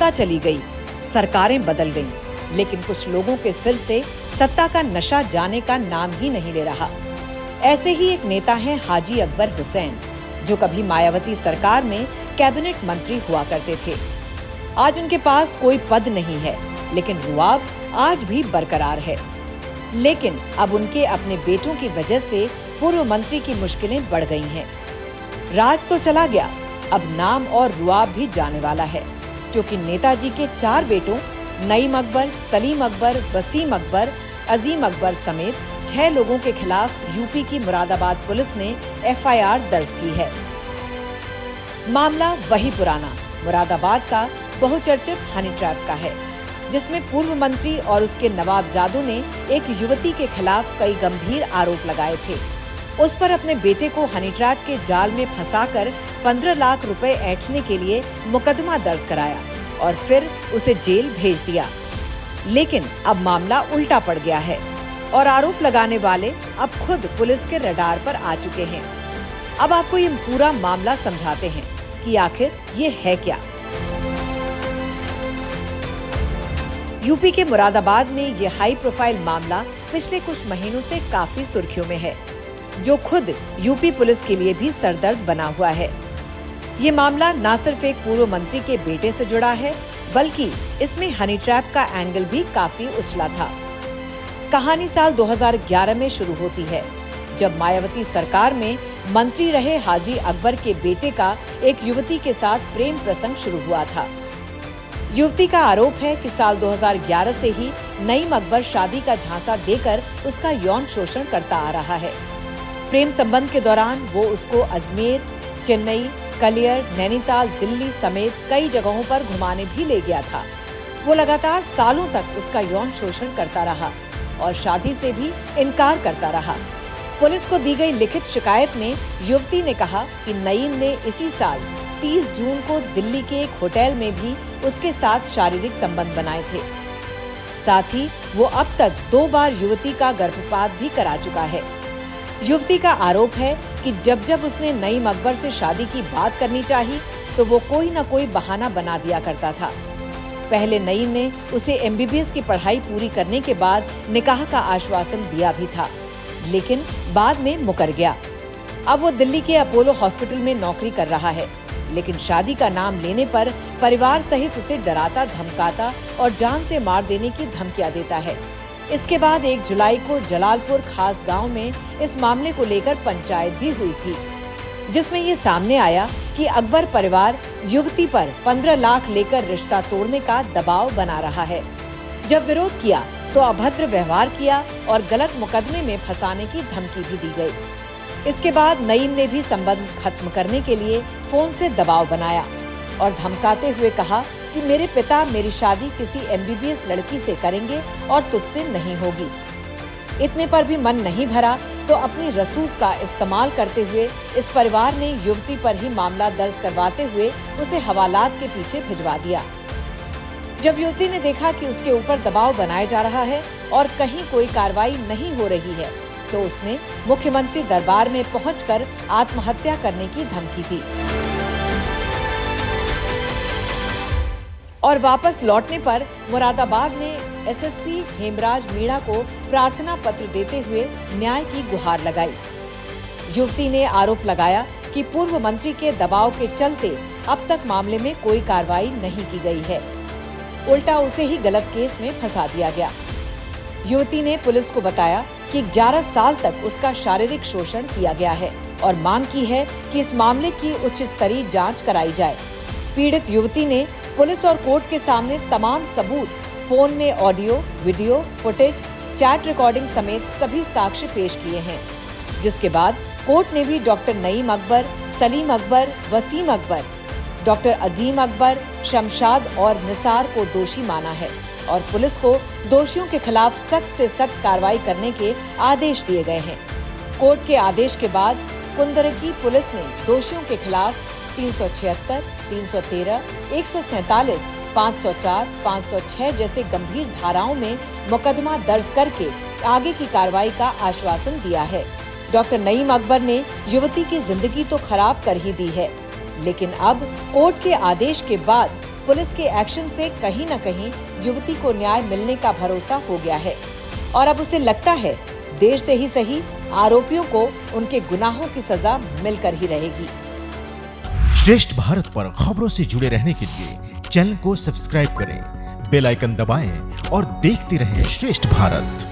सत्ता चली गई, सरकारें बदल गईं, लेकिन कुछ लोगों के सिर से सत्ता का नशा जाने का नाम ही नहीं ले रहा। ऐसे ही एक नेता हैं हाजी अकबर हुसैन, जो कभी मायावती सरकार में कैबिनेट मंत्री हुआ करते थे। आज उनके पास कोई पद नहीं है, लेकिन रुआब आज भी बरकरार है। लेकिन अब उनके अपने बेटों की वजह से पूर्व मंत्री की मुश्किलें बढ़ गई हैं। राज तो चला गया, अब नाम और रुआब भी जाने वाला है, क्योंकि नेताजी के 4 बेटों नईम अकबर, सलीम अकबर, वसीम अकबर, अजीम अकबर समेत 6 लोगों के खिलाफ यूपी की मुरादाबाद पुलिस ने FIR दर्ज की है। मामला वही पुराना मुरादाबाद का बहुचर्चित हनी ट्रैप का है, जिसमें पूर्व मंत्री और उसके नवाबजादों ने एक युवती के खिलाफ कई गंभीर आरोप लगाए थे। उस पर अपने बेटे को हनी ट्रैप के जाल में फंसाकर 15 लाख रुपए ऐंठने के लिए मुकदमा दर्ज कराया और फिर उसे जेल भेज दिया। लेकिन अब मामला उल्टा पड़ गया है और आरोप लगाने वाले अब खुद पुलिस के रडार पर आ चुके हैं। अब आपको ये पूरा मामला समझाते हैं कि आखिर ये है क्या। यूपी के मुरादाबाद में ये हाई प्रोफाइल मामला पिछले कुछ महीनों से काफी सुर्खियों में है, जो खुद यूपी पुलिस के लिए भी सरदर्द बना हुआ है। ये मामला न सिर्फ एक पूर्व मंत्री के बेटे से जुड़ा है, बल्कि इसमें हनी ट्रैप का एंगल भी काफी उछला था। कहानी साल 2011 में शुरू होती है, जब मायावती सरकार में मंत्री रहे हाजी अकबर के बेटे का एक युवती के साथ प्रेम प्रसंग शुरू हुआ था। युवती का आरोप है कि साल 2011 से ही नईम अकबर शादी का झांसा देकर उसका यौन शोषण करता आ रहा है। प्रेम संबंध के दौरान वो उसको अजमेर, चेन्नई, कलियर, नैनीताल, दिल्ली समेत कई जगहों पर घुमाने भी ले गया था। वो लगातार सालों तक उसका यौन शोषण करता रहा और शादी से भी इनकार करता रहा। पुलिस को दी गई लिखित शिकायत में युवती ने कहा कि नईम ने इसी साल 30 जून को दिल्ली के एक होटल में भी उसके साथ शारीरिक संबंध बनाए थे। साथ ही वो अब तक 2 बार युवती का गर्भपात भी करा चुका है। युवती का आरोप है कि जब जब उसने नईम अकबर से शादी की बात करनी चाहिए तो वो कोई न कोई बहाना बना दिया करता था। पहले नईम ने उसे MBBS की पढ़ाई पूरी करने के बाद निकाह का आश्वासन दिया भी था, लेकिन बाद में मुकर गया। अब वो दिल्ली के अपोलो हॉस्पिटल में नौकरी कर रहा है, लेकिन शादी का नाम लेने पर परिवार सहित उसे डराता धमकाता और जान से मार देने की धमकियां देता है। इसके बाद 1 जुलाई को जलालपुर खास गांव में इस मामले को लेकर पंचायत भी हुई थी, जिसमें ये सामने आया कि अकबर परिवार युवती पर 15 लाख लेकर रिश्ता तोड़ने का दबाव बना रहा है। जब विरोध किया तो अभद्र व्यवहार किया और गलत मुकदमे में फंसाने की धमकी भी दी गई। इसके बाद नईम ने भी संबंध खत्म करने के लिए फोन से दबाव बनाया और धमकाते हुए कहा कि मेरे पिता मेरी शादी किसी MBBS लड़की से करेंगे और तुझसे नहीं होगी। इतने पर भी मन नहीं भरा तो अपनी रसूख का इस्तेमाल करते हुए इस परिवार ने युवती पर ही मामला दर्ज करवाते हुए उसे हवालात के पीछे भिजवा दिया। जब युवती ने देखा कि उसके ऊपर दबाव बनाया जा रहा है और कहीं कोई कार्रवाई नहीं हो रही है, तो उसने मुख्यमंत्री दरबार में पहुंचकर आत्महत्या करने की धमकी दी और वापस लौटने पर मुरादाबाद में SSP हेमराज मीणा को प्रार्थना पत्र देते हुए न्याय की गुहार लगाई। युवती ने आरोप लगाया कि पूर्व मंत्री के दबाव के चलते अब तक मामले में कोई कार्रवाई नहीं की गई है, उल्टा उसे ही गलत केस में फंसा दिया गया। युवती ने पुलिस को बताया कि 11 साल तक उसका शारीरिक शोषण किया गया है और मांग की है कि इस मामले की उच्च स्तरीय जांच कराई जाए। पीड़ित युवती ने पुलिस और कोर्ट के सामने तमाम सबूत, फोन में audio, video footage, chat recording समेत सभी साक्ष्य पेश किए हैं, जिसके बाद कोर्ट ने भी डॉक्टर नईम अकबर, सलीम अकबर, वसीम अकबर, डॉक्टर अजीम अकबर, शमशाद और निसार को दोषी माना है और पुलिस को दोषियों के खिलाफ सख्त से सख्त कार्रवाई करने के आदेश दिए गए हैं। कोर्ट के आदेश के बाद कुंदरकी पुलिस ने दोषियों के खिलाफ 376, 313, 147, 504, 506 जैसे गंभीर धाराओं में मुकदमा दर्ज करके आगे की कार्रवाई का आश्वासन दिया है। डॉक्टर नईम अकबर ने युवती की जिंदगी तो खराब कर ही दी है, लेकिन अब कोर्ट के आदेश के बाद पुलिस के एक्शन से कहीं न कहीं युवती को न्याय मिलने का भरोसा हो गया है और अब उसे लगता है देर से ही सही आरोपियों को उनके गुनाहों की सजा मिलकर ही रहेगी। श्रेष्ठ भारत पर खबरों से जुड़े रहने के लिए चैनल को सब्सक्राइब करें, बेल आइकन दबाएं और देखते रहें श्रेष्ठ भारत।